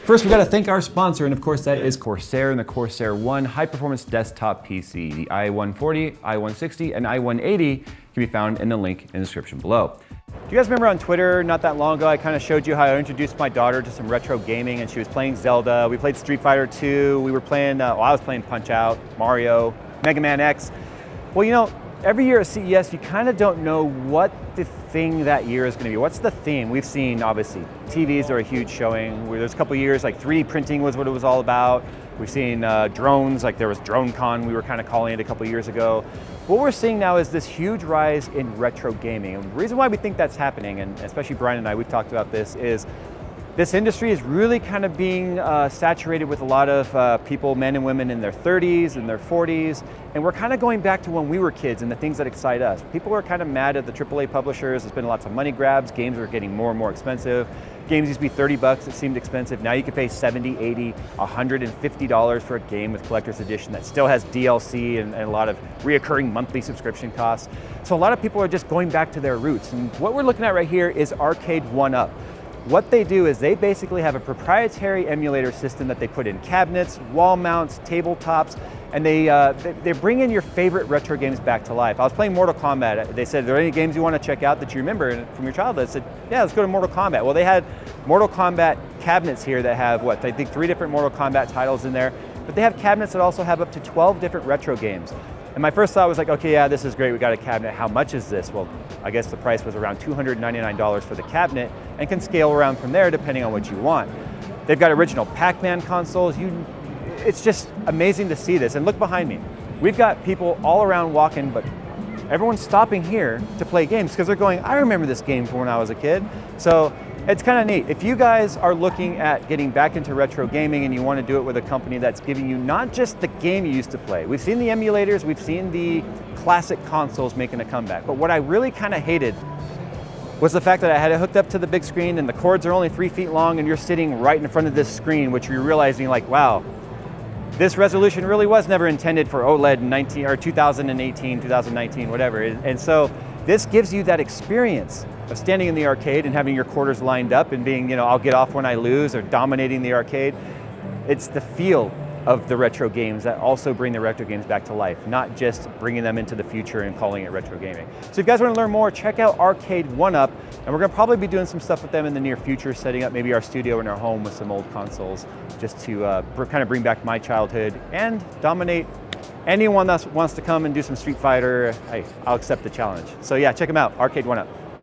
First, we got to thank our sponsor, and of course that is Corsair and the Corsair One high-performance desktop PC. The i140, i160, and i180 can be found in the link in the description below. Do you guys remember on Twitter, not that long ago, I kind of showed you how I introduced my daughter to some retro gaming, and she was playing Zelda. We played Street Fighter 2. We were playing, I was playing Punch-Out, Mario, Mega Man X. Well, you know, every year at CES, you kind of don't know what the thing that year is going to be. What's the theme? We've seen, obviously, TVs are a huge showing. There's a couple years, like 3D printing was what it was all about. We've seen drones, like there was DroneCon, we were kind of calling it a couple years ago. What we're seeing now is this huge rise in retro gaming. And the reason why we think that's happening, and especially Brian and I, we've talked about this, is this industry is really kind of being saturated with a lot of people, men and women in their 30s and their 40s, and we're kind of going back to when we were kids and the things that excite us. People are kind of mad at the AAA publishers. There's been lots of money grabs. Games are getting more and more expensive. Games used to be 30 bucks, it seemed expensive. Now you can pay 70, 80, $150 for a game with collector's edition that still has DLC and a lot of reoccurring monthly subscription costs. So a lot of people are just going back to their roots. And what we're looking at right here is Arcade 1UP. What they do is they basically have a proprietary emulator system that they put in cabinets, wall mounts, tabletops, and they bring in your favorite retro games back to life. I was playing Mortal Kombat. They said, are there any games you want to check out that you remember from your childhood? I said, yeah, let's go to Mortal Kombat. Well, they had Mortal Kombat cabinets here that have, I think 3 different Mortal Kombat titles in there, but they have cabinets that also have up to 12 different retro games. And my first thought was like, okay, yeah, this is great, we got a cabinet. How much is this? Well, I guess the price was around $299 for the cabinet and can scale around from there depending on what you want. They've got original Pac-Man consoles. It's just amazing to see this. And look behind me. We've got people all around walking, but everyone's stopping here to play games because they're going, I remember this game from when I was a kid. So it's kind of neat. If you guys are looking at getting back into retro gaming and you want to do it with a company that's giving you not just the game you used to play. We've seen the emulators, we've seen the classic consoles making a comeback. But what I really kind of hated was the fact that I had it hooked up to the big screen and the cords are only 3 feet long and you're sitting right in front of this screen, which you're realizing like, wow, this resolution really was never intended for OLED in 2018, 2019, whatever. And so this gives you that experience of standing in the arcade and having your quarters lined up and being, I'll get off when I lose, or dominating the arcade. It's the feel of the retro games that also bring the retro games back to life, not just bringing them into the future and calling it retro gaming. So if you guys want to learn more, check out Arcade 1UP, and we're going to probably be doing some stuff with them in the near future, setting up maybe our studio in our home with some old consoles, just to kind of bring back my childhood and dominate. Anyone that wants to come and do some Street Fighter, hey, I'll accept the challenge. So yeah, check them out, Arcade 1UP.